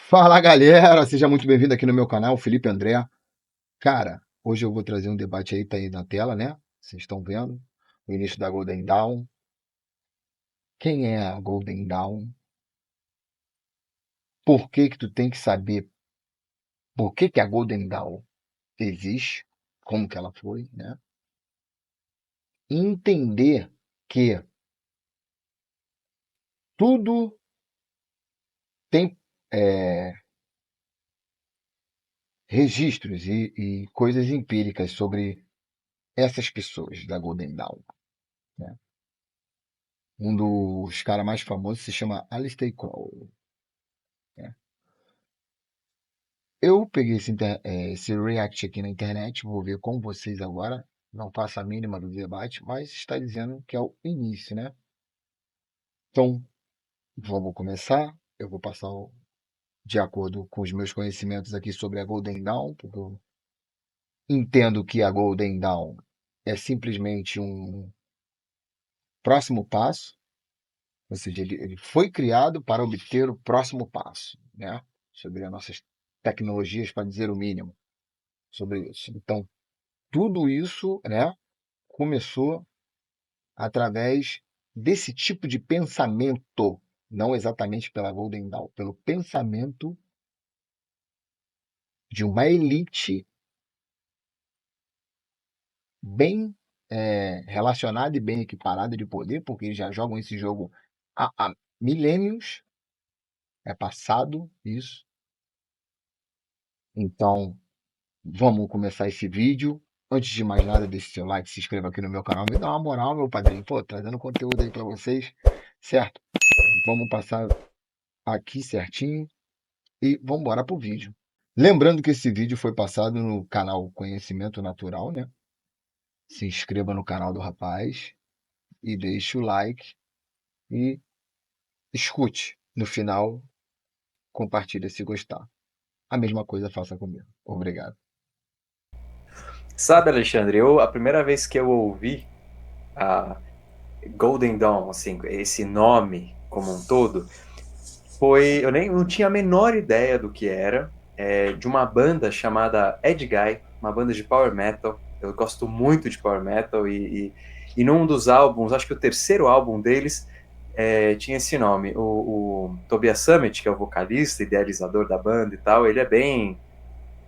Fala galera, seja muito bem-vindo aqui no meu canal, Felipe André. Cara, hoje eu vou trazer um debate aí, tá aí na tela, né? Vocês estão vendo o início da Golden Dawn. Quem é a Golden Dawn? Por que que tu tem que saber por que que a Golden Dawn existe, como que ela foi, né? E entender que tudo tem registros e coisas empíricas sobre essas pessoas da Golden Dawn, né? Um dos caras mais famosos se chama Aleister Crowley, né? Eu peguei esse react aqui na internet, vou ver com vocês agora. Não faço a mínima do debate, mas está dizendo que é o início, né? Então, vamos começar. Eu vou passar de acordo com os meus conhecimentos aqui sobre a Golden Dawn, porque eu entendo que a Golden Dawn é simplesmente um próximo passo, ou seja, ele foi criado para obter o próximo passo, né? Sobre as nossas tecnologias, para dizer o mínimo sobre isso. Então, tudo isso, né, começou através desse tipo de pensamento, não exatamente pela Golden Dawn, pelo pensamento de uma elite bem relacionada e bem equiparada de poder, porque eles já jogam esse jogo há milênios, é passado isso. Então, vamos começar esse vídeo. Antes de mais nada, deixe seu like, se inscreva aqui no meu canal, me dá uma moral, meu padrinho. Pô, trazendo conteúdo aí para vocês, certo? Vamos passar aqui certinho e vamos embora pro vídeo. Lembrando que esse vídeo foi passado no canal Conhecimento Natural, né? Se inscreva no canal do rapaz e deixe o like e escute. No final, compartilhe se gostar. A mesma coisa faça comigo. Obrigado. Sabe, Alexandre, a primeira vez que eu ouvi a Golden Dawn, assim, esse nome como um todo, eu nem não tinha a menor ideia do que era, de uma banda chamada Ed Guy, uma banda de power metal. Eu gosto muito de power metal e num dos álbuns, acho que o terceiro álbum deles, tinha esse nome. O Tobias Summit, que é o vocalista, idealizador da banda e tal, ele é bem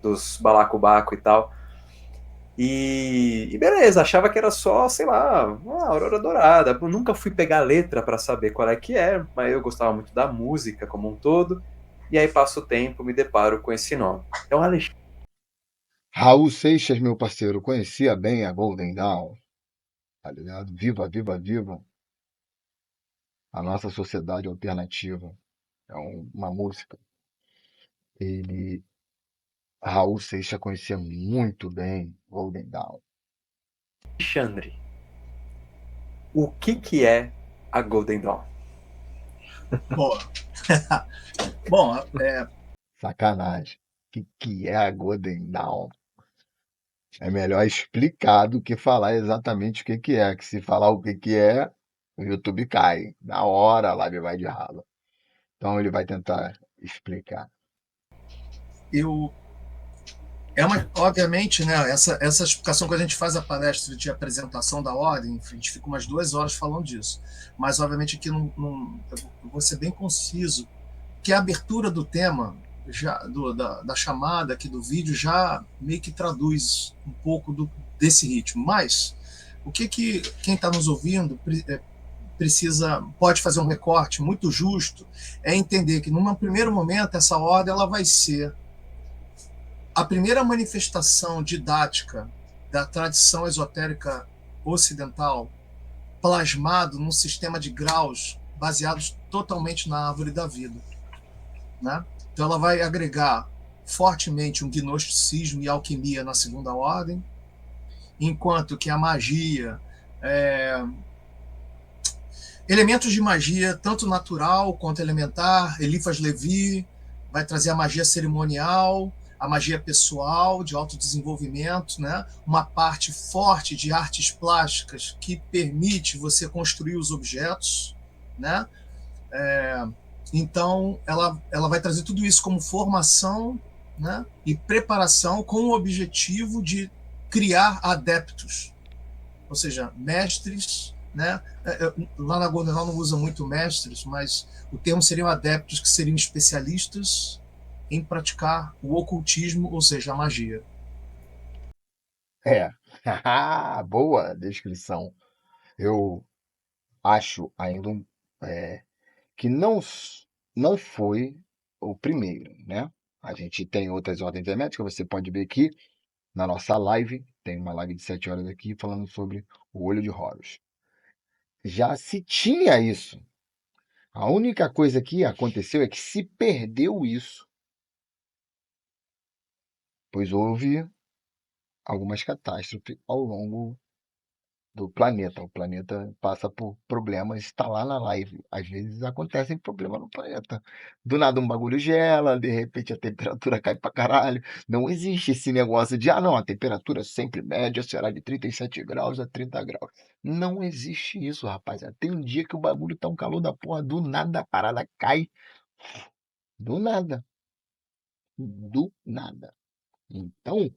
dos balacobaco e tal. E beleza, achava que era só, sei lá, uma Aurora Dourada. Eu nunca fui pegar a letra para saber qual é que é, mas eu gostava muito da música como um todo. E aí passa o tempo, me deparo com esse nome. Então, Alexandre, Raul Seixas, meu parceiro, conhecia bem a Golden Dawn, tá ligado? Viva, viva, viva a nossa sociedade alternativa. É uma música. Ele, Raul Seixas conhecia muito bem Golden Dawn. o que é a Golden Dawn? Boa. Bom, Sacanagem. O que é a Golden Dawn? É melhor explicar do que falar exatamente o que é. Que se falar o que é, o YouTube cai. Na hora a live vai de ralo. Então ele vai tentar explicar. eu obviamente, né, essa explicação que a gente faz a palestra de apresentação da ordem, a gente fica umas 2 horas falando disso. Mas, obviamente, aqui eu vou ser bem conciso, que a abertura do tema, da chamada aqui do vídeo, já meio que traduz um pouco desse ritmo. Mas, o que quem está nos ouvindo pode fazer um recorte muito justo é entender que, num primeiro momento, essa ordem ela vai ser a primeira manifestação didática da tradição esotérica ocidental, plasmado num sistema de graus baseados totalmente na árvore da vida, né? Então ela vai agregar fortemente um gnosticismo e alquimia na segunda ordem, enquanto que a magia, elementos de magia tanto natural quanto elementar, Eliphas Levi vai trazer a magia cerimonial, a magia pessoal, de autodesenvolvimento, né? Uma parte forte de artes plásticas que permite você construir os objetos, né? Então, ela vai trazer tudo isso como formação, né, e preparação com o objetivo de criar adeptos, ou seja, mestres, né? Lá na Golden Dawn não usa muito mestres, mas o termo seriam adeptos, que seriam especialistas em praticar o ocultismo, ou seja, a magia. É. Boa descrição. Eu acho ainda que não foi o primeiro, né? A gente tem outras ordens herméticas, você pode ver aqui na nossa live, tem uma live de 7 horas aqui falando sobre o olho de Horus. Já se tinha isso. A única coisa que aconteceu é que se perdeu isso, pois houve algumas catástrofes ao longo do planeta. O planeta passa por problemas, está lá na live. Às vezes acontecem problemas no planeta. Do nada um bagulho gela, de repente a temperatura cai pra caralho. Não existe esse negócio de, não, a temperatura sempre média será de 37 graus a 30 graus. Não existe isso, rapaziada. Tem um dia que o bagulho tá um calor da porra, do nada a parada cai. Do nada. Do nada. Então,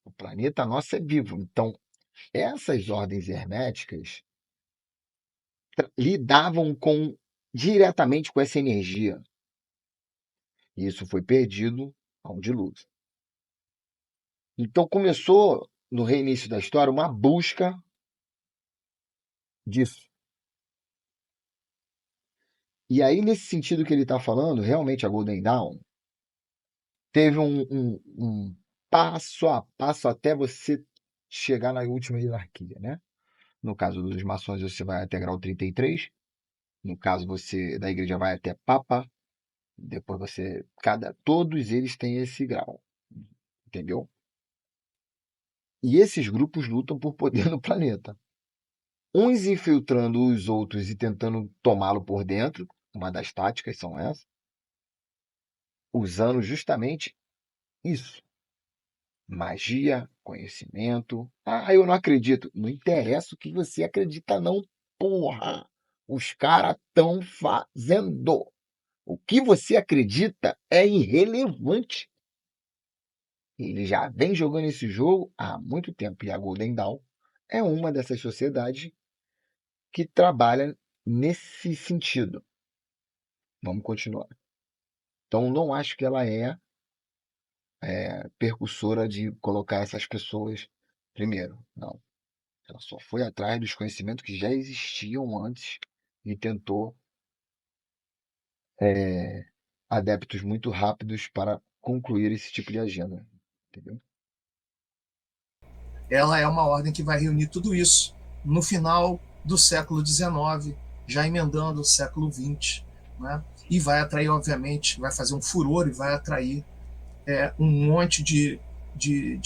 o planeta nosso é vivo. Então, essas ordens herméticas lidavam diretamente com essa energia. E isso foi perdido ao dilúvio. Então começou, no reinício da história, uma busca disso. E aí, nesse sentido que ele está falando, realmente a Golden Dawn teve um passo a passo até você chegar na última hierarquia, né? No caso dos maçons, você vai até grau 33. No caso você da igreja vai até Papa. Depois todos eles têm esse grau, entendeu? E esses grupos lutam por poder no planeta. Uns infiltrando os outros e tentando tomá-lo por dentro, uma das táticas são essas, usando justamente isso. Magia, conhecimento. Eu não acredito. Não interessa o que você acredita, não, porra. Os caras estão fazendo. O que você acredita é irrelevante. Ele já vem jogando esse jogo há muito tempo. E a Golden Dawn é uma dessas sociedades que trabalha nesse sentido. Vamos continuar. Então, não acho que ela é percussora de colocar essas pessoas primeiro. Não. Ela só foi atrás dos conhecimentos que já existiam antes e tentou adeptos muito rápidos para concluir esse tipo de agenda. Entendeu? Ela é uma ordem que vai reunir tudo isso no final do século XIX, já emendando o século XX, né? E vai atrair, obviamente, vai fazer um furor e vai atrair um monte de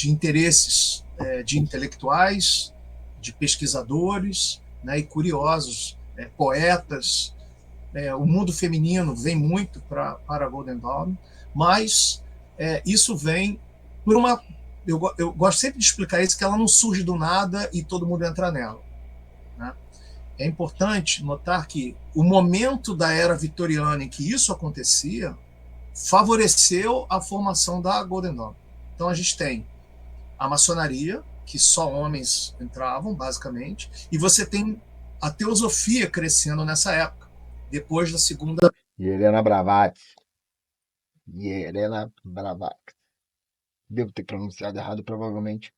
interesses de intelectuais, de pesquisadores, né, e curiosos, poetas. O mundo feminino vem muito para a Golden Dawn, mas isso vem por uma. Eu gosto sempre de explicar isso, que ela não surge do nada e todo mundo entra nela. Né? É importante notar que o momento da era vitoriana em que isso acontecia favoreceu a formação da Golden Dawn. Então a gente tem a maçonaria, que só homens entravam, basicamente, e você tem a teosofia crescendo nessa época, depois da segunda. E Helena Blavatsky. Devo ter pronunciado errado, provavelmente,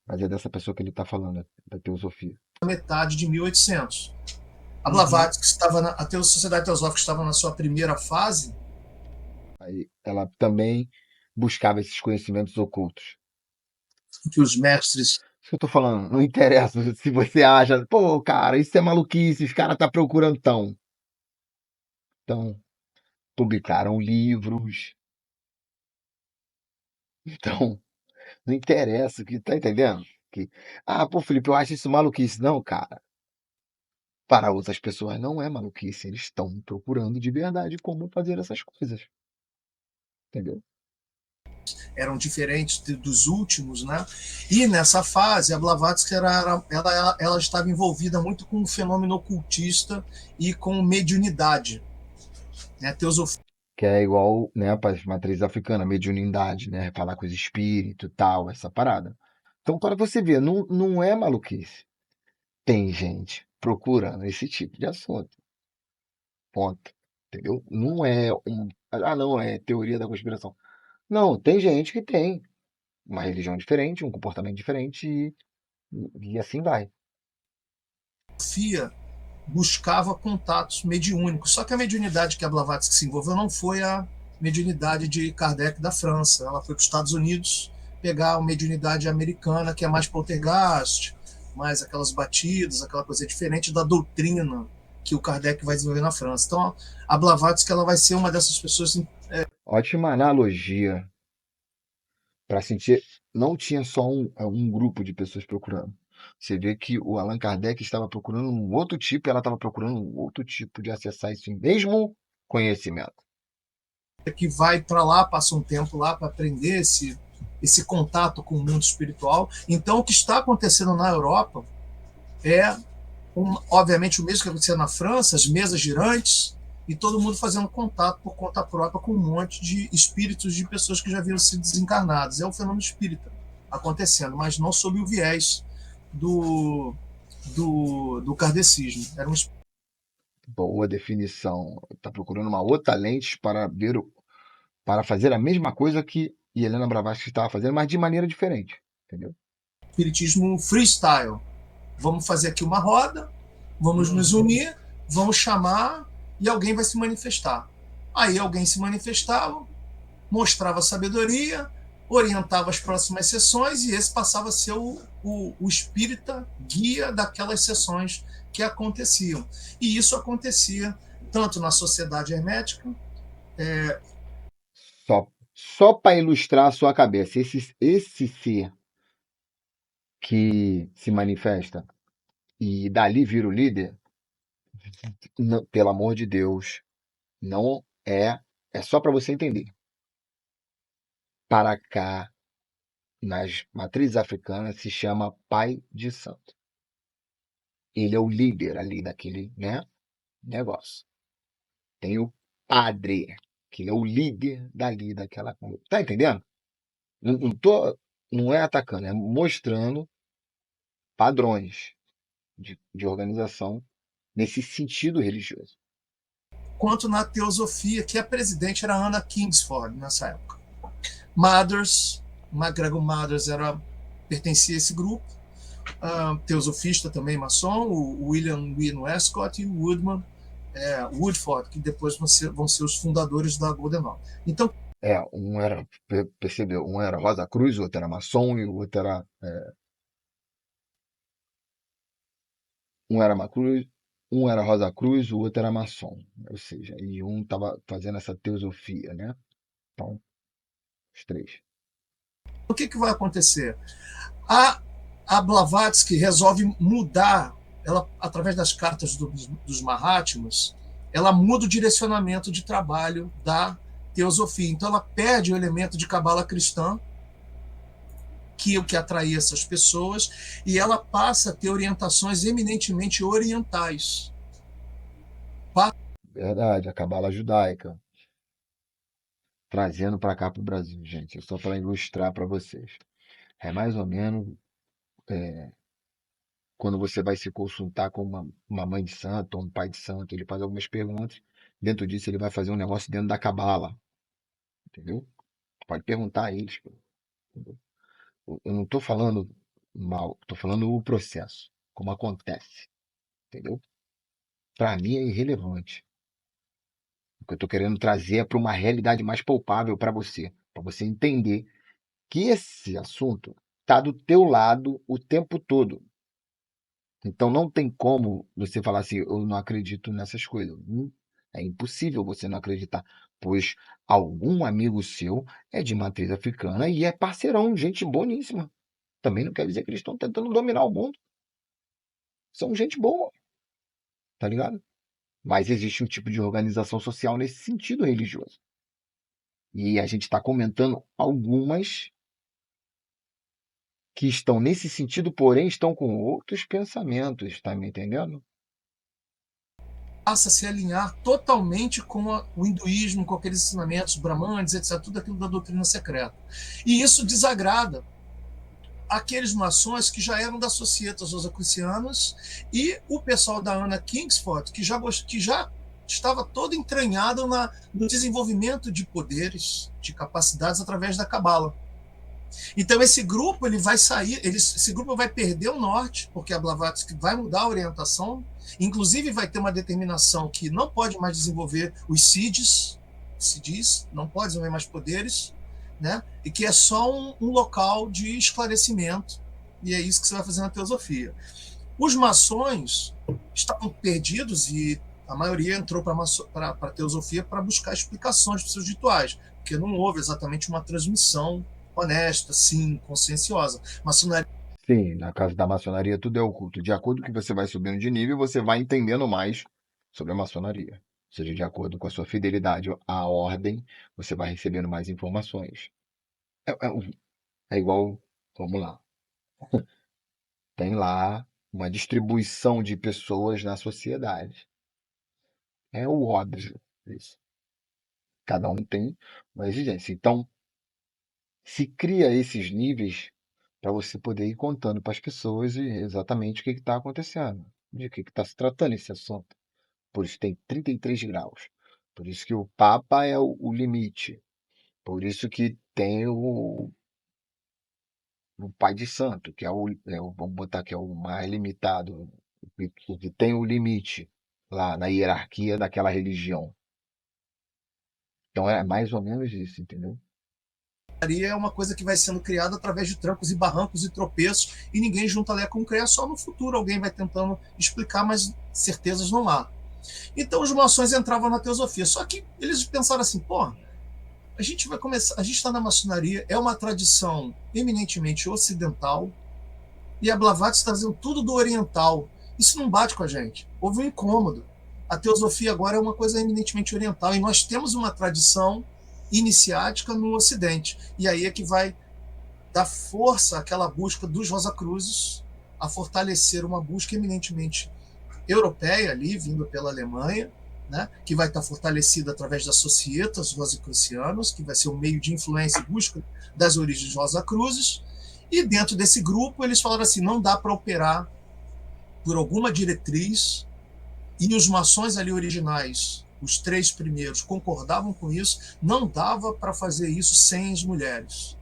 mas é dessa pessoa que ele está falando, da teosofia. Metade de 1800. A Blavatsky estava a Sociedade Teosófica estava na sua primeira fase. Aí ela também buscava esses conhecimentos ocultos. Que os mestres. Isso que eu tô falando, não interessa se você acha, pô, cara, isso é maluquice, os caras tá procurando tão. Então, publicaram livros. Então, não interessa, que tá entendendo? Pô, Felipe, eu acho isso maluquice. Não, cara. Para outras pessoas não é maluquice, eles estão procurando de verdade como fazer essas coisas. Entendeu? Eram diferentes dos últimos, né? E nessa fase, a Blavatsky ela estava envolvida muito com o fenômeno ocultista e com mediunidade. né? Teosofia Que é igual, né, para as matrizes africanas, mediunidade, né? Falar com os espíritos e tal, essa parada. Então, para você ver, não é maluquice. Tem gente procurando esse tipo de assunto. Ponto. Entendeu? Não é um. Ah, não, é teoria da conspiração. Não, tem gente que tem uma religião diferente, um comportamento diferente e assim vai. buscava contatos mediúnicos. Só que a mediunidade que a Blavatsky se envolveu não foi a mediunidade de Kardec da França. Ela foi para os Estados Unidos pegar a mediunidade americana, que é mais poltergeist, mais aquelas batidas, aquela coisa diferente da doutrina que o Kardec vai desenvolver na França. Então, a Blavatsky ela vai ser uma dessas pessoas. Ótima analogia para sentir. Não tinha só um grupo de pessoas procurando. Você vê que o Allan Kardec estava procurando um outro tipo, e ela estava procurando um outro tipo de acessar esse mesmo conhecimento. Que vai para lá, passa um tempo lá para aprender esse contato com o mundo espiritual. Então, o que está acontecendo na Europa é, obviamente, o mesmo que aconteceu na França, as mesas girantes, e todo mundo fazendo contato por conta própria com um monte de espíritos de pessoas que já haviam sido desencarnadas. É um fenômeno espírita acontecendo, mas não sob o viés do kardecismo. Era um Boa definição. Está procurando uma outra lente para ver para fazer a mesma coisa que Helena Blavatsky estava fazendo, mas de maneira diferente. Entendeu? espiritismo freestyle. Vamos fazer aqui uma roda, vamos nos unir, vamos chamar e alguém vai se manifestar. Aí alguém se manifestava, mostrava sabedoria, orientava as próximas sessões e esse passava a ser o espírita guia daquelas sessões que aconteciam. E isso acontecia tanto na sociedade hermética. Só para ilustrar a sua cabeça, esse ser que se manifesta e dali vira o líder, pelo amor de Deus, não é. É só para você entender. Para cá, nas matrizes africanas, se chama pai de santo. Ele é o líder ali daquele, né, negócio. Tem o padre, que ele é o líder dali daquela. Tá entendendo? Não é atacando, é mostrando padrões de organização nesse sentido religioso. Quanto na teosofia, que a presidente era Anna Kingsford nessa época. Mathers, MacGregor Mathers pertencia a esse grupo. Teosofista também, maçom, o William Wynne Westcott e o Woodford, que depois vão ser os fundadores da Golden Dawn. Então, Um era, percebeu, um era Rosa Cruz, o outro era maçom e o outro era. Um era Macruz, um era Rosa Cruz, o outro era maçom. Ou seja, e um estava fazendo essa teosofia, né? Então, os três. o que vai acontecer? A Blavatsky resolve mudar, ela, através das cartas dos Mahatmas, ela muda o direcionamento de trabalho da teosofia. Então ela perde o elemento de cabala cristã, que é o que atraía essas pessoas, e ela passa a ter orientações eminentemente orientais. Verdade, a cabala judaica. Trazendo para cá para o Brasil, gente. Só para ilustrar para vocês. É mais ou menos quando você vai se consultar com uma mãe de santo ou um pai de santo, ele faz algumas perguntas. Dentro disso, ele vai fazer um negócio dentro da cabala. Entendeu? Pode perguntar a eles. Entendeu? Eu não estou falando mal, estou falando o processo, como acontece. Entendeu? Para mim é irrelevante. O que eu estou querendo trazer é para uma realidade mais palpável para você entender que esse assunto está do teu lado o tempo todo. Então não tem como você falar assim, eu não acredito nessas coisas. É impossível você não acreditar, pois algum amigo seu é de matriz africana e é parceirão, gente boníssima. Também não quer dizer que eles estão tentando dominar o mundo. São gente boa, tá ligado? Mas existe um tipo de organização social nesse sentido religioso. E a gente está comentando algumas que estão nesse sentido, porém estão com outros pensamentos, tá me entendendo? passa a se alinhar totalmente com o hinduísmo, com aqueles ensinamentos brahmanes, etc., tudo aquilo da doutrina secreta. E isso desagrada aqueles maçons que já eram da Societas Rosacrucianas e o pessoal da Anna Kingsford, que já estava todo entranhado no desenvolvimento de poderes, de capacidades através da Cabala. Então esse grupo ele vai sair, esse grupo vai perder o norte, porque a Blavatsky vai mudar a orientação, inclusive vai ter uma determinação que não pode mais desenvolver os CIDs, se diz, não pode desenvolver mais poderes, né? E que é só um local de esclarecimento, e é isso que você vai fazer na teosofia. Os maçons estavam perdidos e a maioria entrou para a teosofia para buscar explicações para os seus rituais, porque não houve exatamente uma transmissão honesta, sim, conscienciosa. Maçonaria. Sim, na casa da maçonaria tudo é oculto. De acordo com que você vai subindo de nível, você vai entendendo mais sobre a maçonaria. Ou seja, de acordo com a sua fidelidade à ordem, você vai recebendo mais informações. É igual, vamos lá, tem lá uma distribuição de pessoas na sociedade. É o óbvio isso. Cada um tem uma exigência. Então, se cria esses níveis para você poder ir contando para as pessoas exatamente o que está acontecendo, de que está se tratando esse assunto. Por isso tem 33 graus. Por isso que o Papa é o limite. Por isso que tem o Pai de Santo, que vamos botar que é o mais limitado, o que tem o limite lá na hierarquia daquela religião. Então é mais ou menos isso, entendeu? É uma coisa que vai sendo criada através de trancos e barrancos e tropeços, e ninguém junta Lé com CREA, só no futuro alguém vai tentando explicar, mas certezas não há. Então os maçons entravam na teosofia, só que eles pensaram assim, pô, a gente vai começar, a gente está na maçonaria, é uma tradição eminentemente ocidental, e a Blavatsky está fazendo tudo do oriental. Isso não bate com a gente. Houve um incômodo. A teosofia agora é uma coisa eminentemente oriental, e nós temos uma tradição iniciática no Ocidente. E aí é que vai dar força àquela busca dos Rosacruzes a fortalecer uma busca eminentemente europeia ali, vindo pela Alemanha, né, que vai estar fortalecida através das Societas Rosicrucianas, que vai ser um meio de influência e busca das origens Rosacruzes. E dentro desse grupo eles falaram assim, não dá para operar por alguma diretriz, e os maçons ali originais, os 3 primeiros, concordavam com isso, não dava para fazer isso sem as mulheres.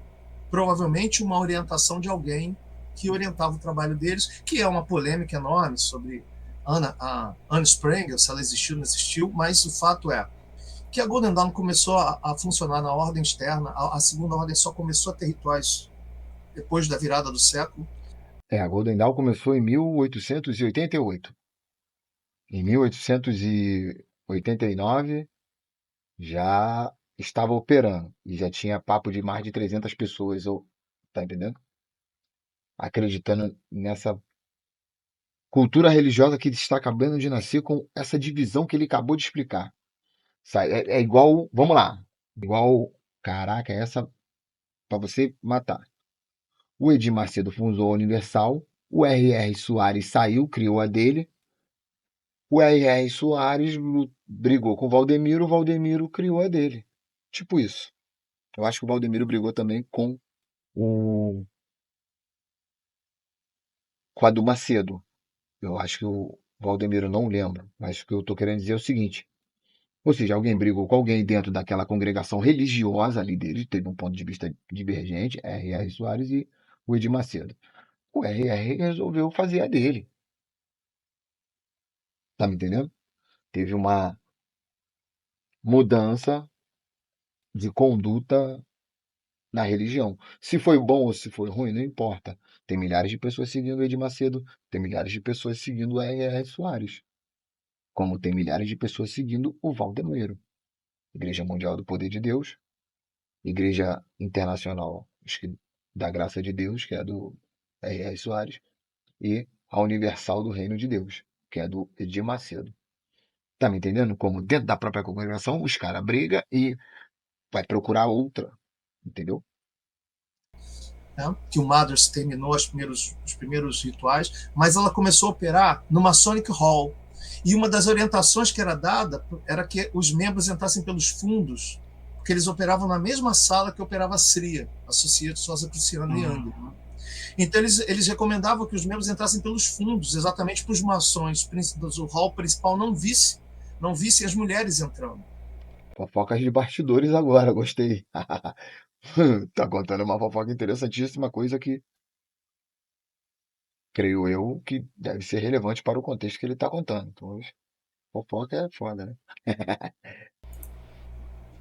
Provavelmente uma orientação de alguém que orientava o trabalho deles, que é uma polêmica enorme sobre Anne Sprengel, se ela existiu ou não existiu, mas o fato é que a Golden Dawn começou a funcionar na ordem externa, a segunda ordem só começou a ter rituais depois da virada do século. A Golden Dawn começou em 1888. Em 1889 já estava operando e já tinha papo de mais de 300 pessoas, tá entendendo? Acreditando nessa cultura religiosa que está acabando de nascer com essa divisão que ele acabou de explicar. É igual, vamos lá, igual, caraca, essa para você matar. O Edir Macedo fundou a Universal, o R.R. Soares saiu, criou a dele. O R.R. Soares brigou com o Valdemiro criou a dele. Tipo isso. Eu acho que o Valdemiro brigou também com a do Macedo. Eu acho que o Valdemiro não lembro, mas o que eu estou querendo dizer é o seguinte. Ou seja, alguém brigou com alguém dentro daquela congregação religiosa ali dele, teve um ponto de vista divergente, R.R. Soares e o Edir Macedo. O R.R. resolveu fazer a dele. Tá me entendendo? Teve uma mudança de conduta na religião. Se foi bom ou se foi ruim, não importa. Tem milhares de pessoas seguindo o Edir Macedo, tem milhares de pessoas seguindo o R.R. Soares, como tem milhares de pessoas seguindo o Valdemiro. Igreja Mundial do Poder de Deus, Igreja Internacional da Graça de Deus, que é do R.R. Soares, e a Universal do Reino de Deus, que é do Edir Macedo. Tá me entendendo? Como dentro da própria congregação, os caras brigam e vai procurar outra, entendeu? Né, que o Mothers terminou os primeiros rituais, mas ela começou a operar no Masonic Hall. E uma das orientações que era dada era que os membros entrassem pelos fundos, porque eles operavam na mesma sala que operava a SRIA, Associated Rosicruciano Younger. Né? Então eles recomendavam que os membros entrassem pelos fundos, exatamente para os maçons do hall principal não vissem as mulheres entrando. Fofocas de bastidores agora, gostei. Tá contando uma fofoca interessantíssima, coisa que creio eu que deve ser relevante para o contexto que ele está contando. Então, fofoca é foda, né?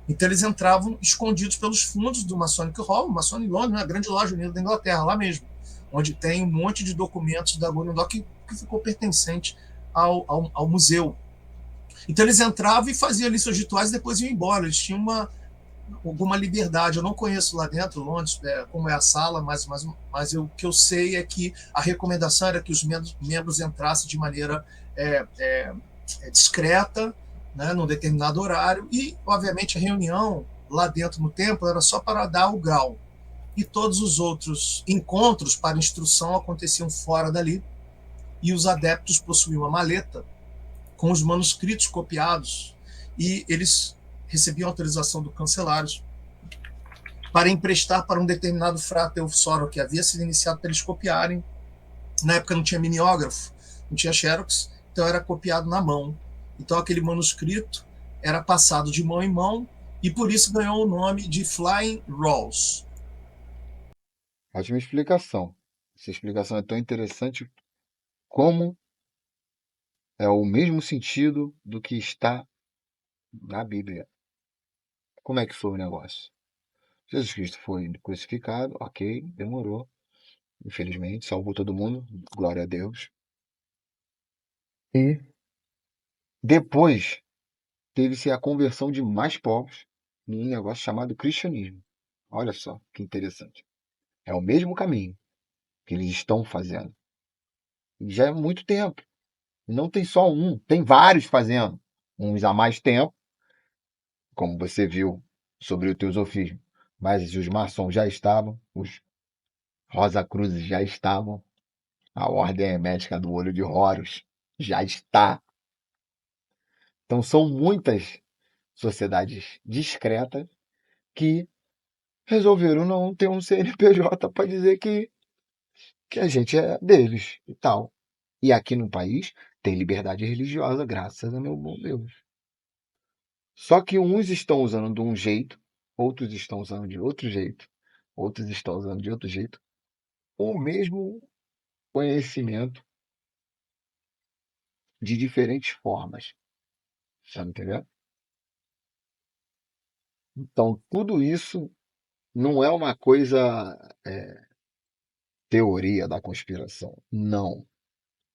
Então eles entravam escondidos pelos fundos do Masonic Hall, Masonic Londres, né, a grande loja unida da Inglaterra, lá mesmo, onde tem um monte de documentos da Golden Dawn que ficou pertencente ao museu. Então eles entravam e faziam ali seus rituais e depois iam embora. Eles tinham alguma liberdade. Eu não conheço lá dentro, Londres, como é a sala, mas o que eu sei é que a recomendação era que os membros entrassem de maneira discreta, né, num determinado horário, e, obviamente, a reunião lá dentro no templo era só para dar o grau. E todos os outros encontros para instrução aconteciam fora dali, e os adeptos possuíam uma maleta com os manuscritos copiados, e eles recebiam autorização do cancelário para emprestar para um determinado frater Soro que havia sido iniciado para eles copiarem. Na época não tinha mimeógrafo, não tinha xerox, então era copiado na mão. Então aquele manuscrito era passado de mão em mão e por isso ganhou o nome de Flying Rolls. Ótima explicação. Essa explicação é tão interessante como é o mesmo sentido do que está na Bíblia. Como é que foi o negócio? Jesus Cristo foi crucificado, ok, demorou. Infelizmente, salvou todo mundo, glória a Deus. E depois teve-se a conversão de mais povos num negócio chamado cristianismo. Olha só que interessante. É o mesmo caminho que eles estão fazendo. E já é muito tempo. Não tem só um, tem vários fazendo. Uns há mais tempo, como você viu sobre o teosofismo. Mas os maçons já estavam, os Rosa Cruzes já estavam, a Ordem Hermética do Olho de Horus já está. Então são muitas sociedades discretas que resolveram não ter um CNPJ para dizer que a gente é deles e tal. E aqui no país tem liberdade religiosa, graças a meu bom Deus. Só que uns estão usando de um jeito, outros estão usando de outro jeito, outros estão usando de outro jeito, o mesmo conhecimento de diferentes formas. Sabe entendendo? Então, tudo isso não é uma coisa teoria da conspiração. Não.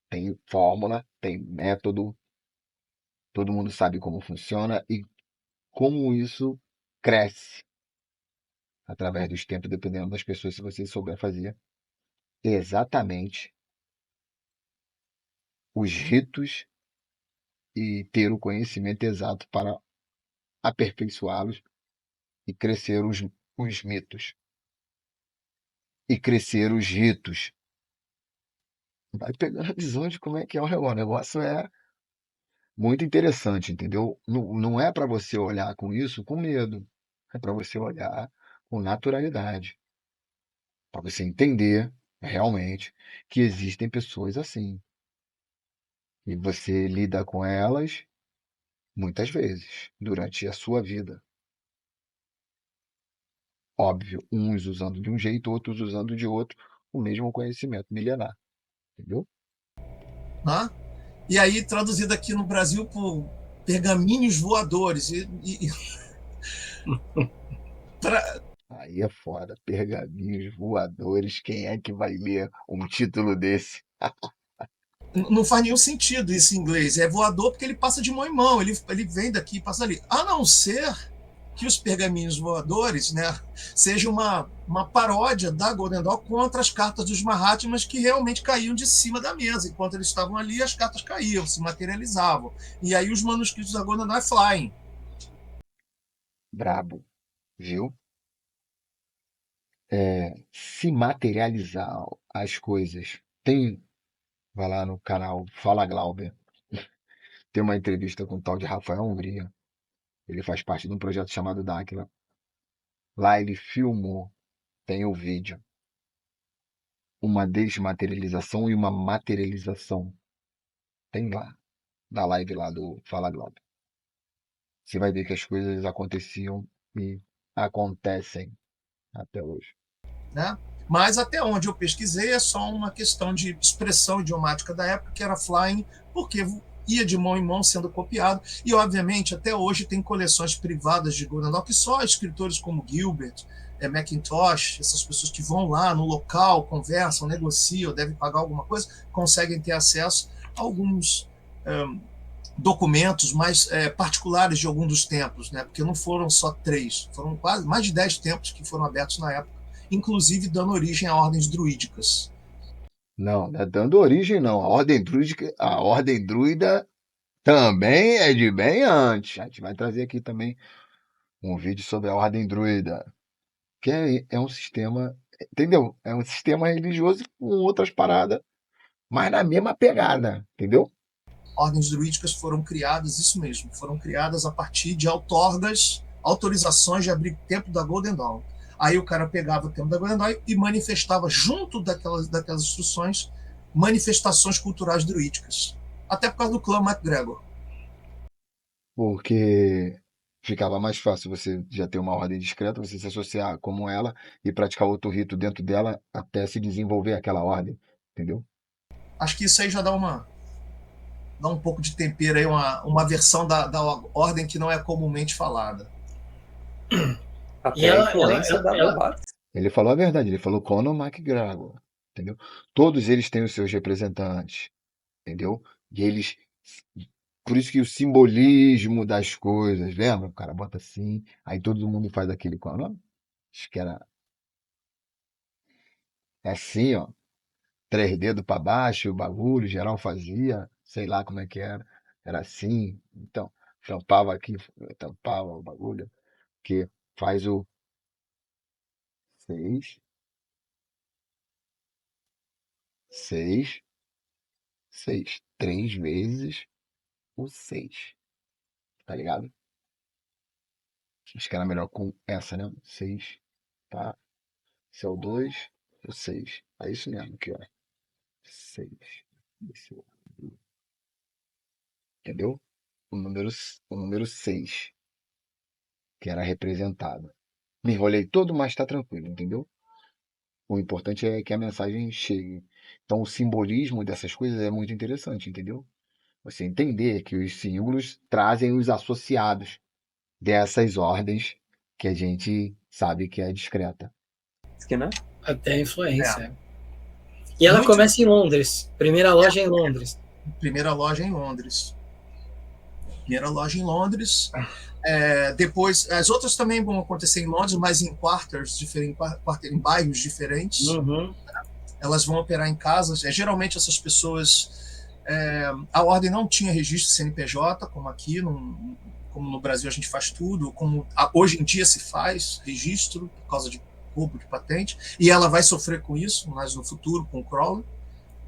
Tem fórmula, tem método, todo mundo sabe como funciona e como isso cresce através dos tempos, dependendo das pessoas, se você souber fazer exatamente os ritos e ter o conhecimento exato para aperfeiçoá-los e crescer os mitos e crescer os ritos. Vai pegando a visão de como é que é o negócio. O negócio é muito interessante, entendeu? Não, não é para você olhar com isso com medo. É para você olhar com naturalidade. Para você entender realmente que existem pessoas assim. E você lida com elas muitas vezes durante a sua vida. Óbvio, uns usando de um jeito, outros usando de outro, o mesmo conhecimento milenar. Entendeu? Né? E aí, traduzido aqui no Brasil por pergaminhos voadores. Pra, Aí é foda. Pergaminhos voadores. Quem é que vai ler um título desse? não faz nenhum sentido isso em inglês. É voador porque ele passa de mão em mão, ele vem daqui e passa ali. A não ser que os pergaminhos voadores, né, seja uma paródia da Golden Dawn contra as cartas dos Mahatmas que realmente caíam de cima da mesa. Enquanto eles estavam ali, as cartas caíam, se materializavam. E aí os manuscritos da Golden Dawn é flying. Brabo, viu? Se materializar as coisas. Vai lá no canal Fala Glauber. Tem uma entrevista com o tal de Rafael Hungria. Ele faz parte de um projeto chamado Dáquila. Lá ele filmou, tem o vídeo, uma desmaterialização e uma materialização. Tem lá, da live lá do Fala Globo. Você vai ver que as coisas aconteciam e acontecem até hoje. né? Mas até onde eu pesquisei é só uma questão de expressão idiomática da época, que era flying, porque ia de mão em mão sendo copiado. E, obviamente, até hoje tem coleções privadas de Golden Dawn que só escritores como Gilbert, Macintosh, essas pessoas que vão lá no local, conversam, negociam, devem pagar alguma coisa, conseguem ter acesso a alguns documentos mais particulares de algum dos templos, né? Porque não foram só 3, foram quase mais de 10 templos que foram abertos na época, inclusive dando origem a ordens druídicas. Não, não é dando origem, não. A ordem druida também é de bem antes. A gente vai trazer aqui também um vídeo sobre a ordem druida, que é um sistema, entendeu? É um sistema religioso com outras paradas, mas na mesma pegada, entendeu? Ordens druídicas foram criadas, isso mesmo, foram criadas a partir de outorgas, autorizações de abrir templo da Golden Dawn. Aí o cara pegava o templo da Golden Dawn e manifestava, junto daquelas instruções, manifestações culturais druídicas. Até por causa do clã MacGregor. Porque ficava mais fácil você já ter uma ordem discreta, você se associar como ela e praticar outro rito dentro dela até se desenvolver aquela ordem, entendeu? Acho que isso aí já dá um pouco de tempero aí, uma versão da ordem que não é comumente falada. Até E a ela, influência da Blavatsky. Ele falou a verdade, ele falou Conor McGregor, entendeu? Todos eles têm os seus representantes, entendeu? E eles, por isso que o simbolismo das coisas, lembra? O cara bota assim, aí todo mundo faz aquele, qual é o nome? Acho que era assim, ó, 3 dedos para baixo, o bagulho, geral fazia, sei lá como é que era assim, então, tampava aqui, tampava o bagulho, que faz o 6, 6, 6, 3 vezes o 6, tá ligado? Acho que era melhor com essa, né? 6, tá? Esse é o 2, o 6. É isso mesmo aqui, ó. 6. Entendeu? O número 6, que era representado. Me enrolei todo, mas tá tranquilo, entendeu? O importante é que a mensagem chegue. Então, o simbolismo dessas coisas é muito interessante, entendeu? Você entender que os símbolos trazem os associados dessas ordens que a gente sabe que é discreta. Que, né? Até a influência. É. E ela Muito- começa em Londres. Primeira loja em Londres. Primeira loja em Londres. Depois, as outras também vão acontecer em Londres, mas em quarters diferentes, em bairros diferentes. Uhum. Elas vão operar em casas. Geralmente essas pessoas, a ordem não tinha registro CNPJ, como aqui, como no Brasil a gente faz tudo, como hoje em dia se faz registro por causa de roubo de patente, e ela vai sofrer com isso, mas no futuro, com o Crowley.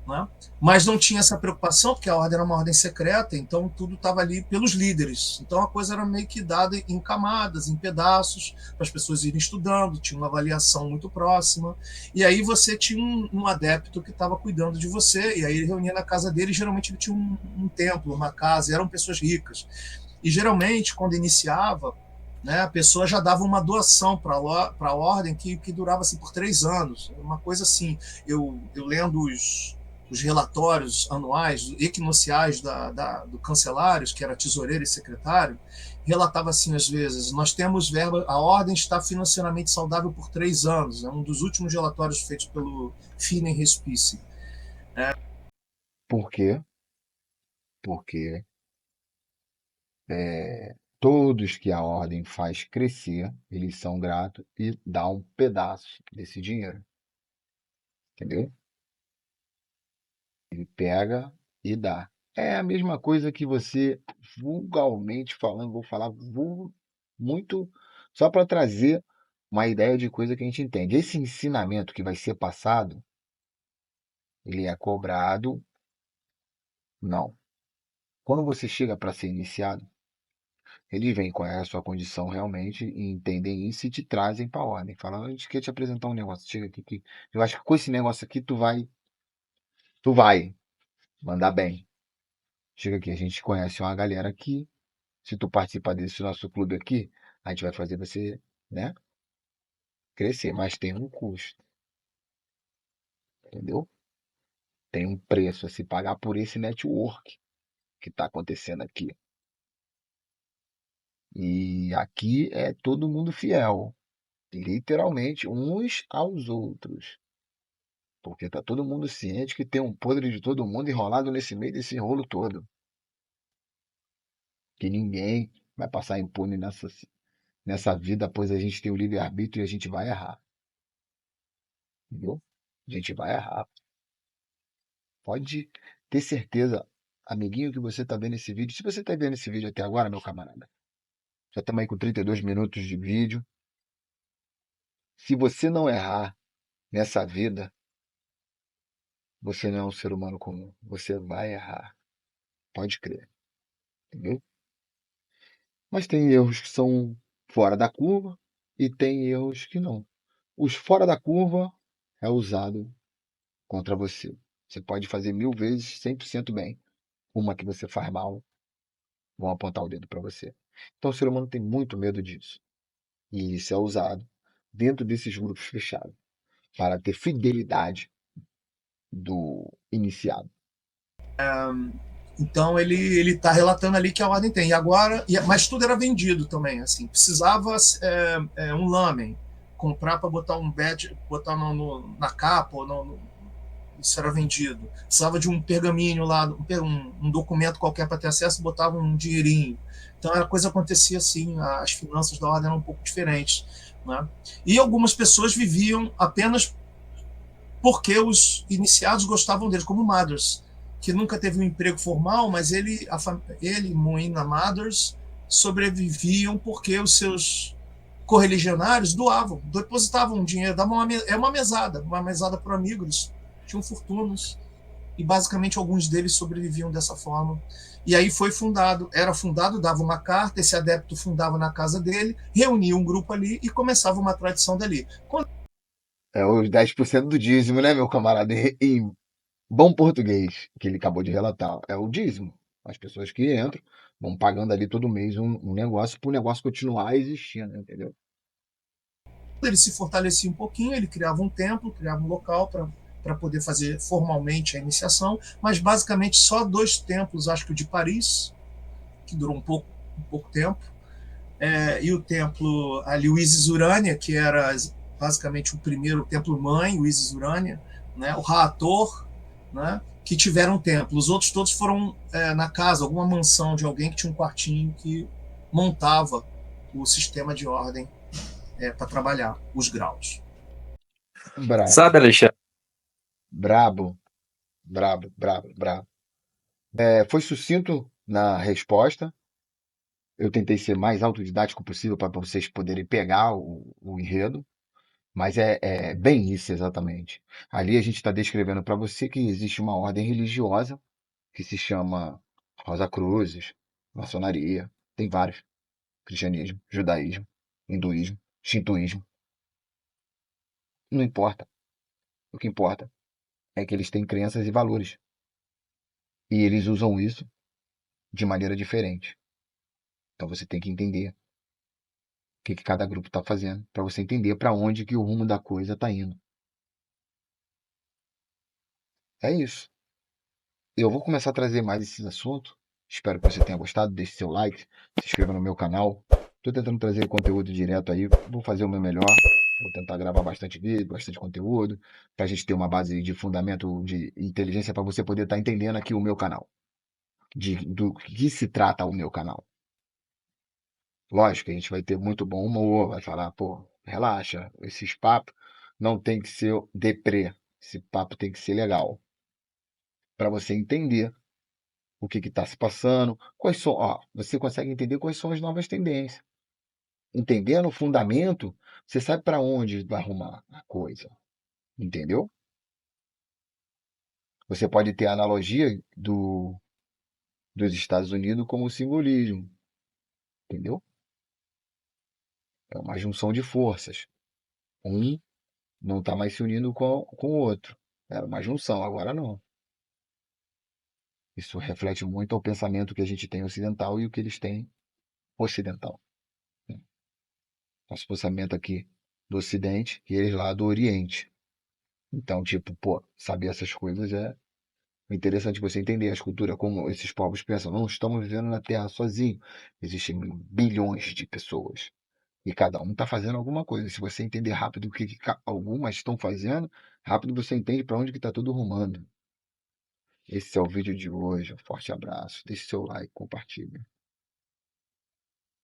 Né? Mas não tinha essa preocupação, porque a ordem era uma ordem secreta, então tudo estava ali pelos líderes. Então a coisa era meio que dada em camadas, em pedaços, para as pessoas irem estudando, tinha uma avaliação muito próxima. E aí você tinha um adepto que estava cuidando de você, e aí ele reunia na casa dele, e geralmente ele tinha um templo, uma casa, e eram pessoas ricas. E geralmente, quando iniciava, né, a pessoa já dava uma doação para a ordem que durava assim, por 3 anos. Uma coisa assim, eu lendo os relatórios anuais, equinociais do Cancelários, que era tesoureiro e secretário, relatava assim às vezes: nós temos verba, a ordem está financeiramente saudável por 3 anos. É um dos últimos relatórios feitos pelo Finem Respice. Por quê? Porque todos que a ordem faz crescer, eles são gratos e dá um pedaço desse dinheiro. Entendeu? Ele pega e dá. É a mesma coisa que você, vulgarmente falando, vou falar muito só para trazer uma ideia de coisa que a gente entende. Esse ensinamento que vai ser passado, ele é cobrado? Não. Quando você chega para ser iniciado, eles veem qual é a sua condição realmente e entendem isso e te trazem para a ordem. Falam, a gente quer te apresentar um negócio, chega aqui, que eu acho que com esse negócio aqui tu vai mandar bem. Chega aqui, a gente conhece uma galera aqui, se tu participar desse nosso clube aqui, a gente vai fazer você, né, crescer, mas tem um custo, entendeu? Tem um preço a se pagar por esse network que está acontecendo aqui. E aqui é todo mundo fiel, literalmente, uns aos outros. Porque tá todo mundo ciente que tem um podre de todo mundo enrolado nesse meio desse rolo todo. Que ninguém vai passar impune nessa vida, pois a gente tem o livre-arbítrio e a gente vai errar. Entendeu? A gente vai errar. Pode ter certeza, amiguinho, que você tá vendo esse vídeo. Se você tá vendo esse vídeo até agora, meu camarada, já estamos aí com 32 minutos de vídeo. Se você não errar nessa vida, você não é um ser humano comum. Você vai errar. Pode crer. Entendeu? Mas tem erros que são fora da curva e tem erros que não. Os fora da curva é usado contra você. Você pode fazer 1000 vezes 100% bem. Uma que você faz mal, vão apontar o dedo para você. Então o ser humano tem muito medo disso. E isso é usado dentro desses grupos fechados para ter fidelidade do iniciado. Então ele está relatando ali que a ordem tem. E agora, mas tudo era vendido também. Assim, precisava um lamen, comprar para botar um badge, botar na capa ou isso era vendido. Precisava de um pergaminho lá, um documento qualquer para ter acesso, botava um dinheirinho. Então a coisa acontecia assim, as finanças da ordem eram um pouco diferentes, né? E algumas pessoas viviam apenas porque os iniciados gostavam deles, como Mathers, que nunca teve um emprego formal, mas ele e Moina Mathers sobreviviam porque os seus correligionários doavam, depositavam dinheiro, davam uma mesada para amigos, tinham fortunas, e basicamente alguns deles sobreviviam dessa forma. E aí era fundado, dava uma carta, esse adepto fundava na casa dele, reunia um grupo ali e começava uma tradição dali. É os 10% do dízimo, né, meu camarada? Em bom português, que ele acabou de relatar. É o dízimo. As pessoas que entram vão pagando ali todo mês um negócio para o negócio continuar existindo, entendeu? Ele se fortalecia um pouquinho, ele criava um templo, criava um local para poder fazer formalmente a iniciação, mas basicamente só 2 templos, acho que o de Paris, que durou um pouco tempo, e o templo ali, o Isis Urânia, que era basicamente o primeiro templo mãe, o Isis Urânia, né, o Haator, né, que tiveram templo. Os outros todos foram na casa, alguma mansão de alguém que tinha um quartinho que montava o sistema de ordem para trabalhar os graus. Sabe, Alexandre? Brabo, brabo, brabo, brabo. Foi sucinto na resposta. Eu tentei ser mais autodidático possível para vocês poderem pegar o enredo, mas é bem isso exatamente. Ali a gente está descrevendo para você que existe uma ordem religiosa que se chama Rosa Cruzes, maçonaria, tem vários, cristianismo, judaísmo, hinduísmo, shintoísmo. Não importa. O que importa é que eles têm crenças e valores. E eles usam isso de maneira diferente. Então você tem que entender o que cada grupo está fazendo, para você entender para onde que o rumo da coisa está indo. É isso. Eu vou começar a trazer mais esses assuntos. Espero que você tenha gostado. Deixe seu like, se inscreva no meu canal. Estou tentando trazer conteúdo direto aí. Vou fazer o meu melhor. Vou tentar gravar bastante vídeo, bastante conteúdo, para a gente ter uma base de fundamento de inteligência para você poder estar entendendo aqui o meu canal. Do que se trata o meu canal. Lógico que a gente vai ter muito bom humor, vai falar, pô, relaxa, esses papos não tem que ser deprê. Esse papo tem que ser legal. Para você entender o que está se passando, quais são, ó, você consegue entender quais são as novas tendências. Entendendo o fundamento, você sabe para onde vai arrumar a coisa, entendeu? Você pode ter a analogia dos Estados Unidos como simbolismo, entendeu? É uma junção de forças. Um não está mais se unindo com o outro. Era uma junção, agora não. Isso reflete muito ao pensamento que a gente tem ocidental e o que eles têm ocidental. Né? Nosso pensamento aqui do Ocidente e eles lá do Oriente. Então, tipo, pô, saber essas coisas é interessante você entender as culturas, como esses povos pensam. Não estamos vivendo na Terra sozinho. Existem bilhões de pessoas. E cada um está fazendo alguma coisa. Se você entender rápido o que algumas estão fazendo, rápido você entende para onde que está tudo rumando. Esse é o vídeo de hoje. Um forte abraço. Deixe seu like, compartilhe.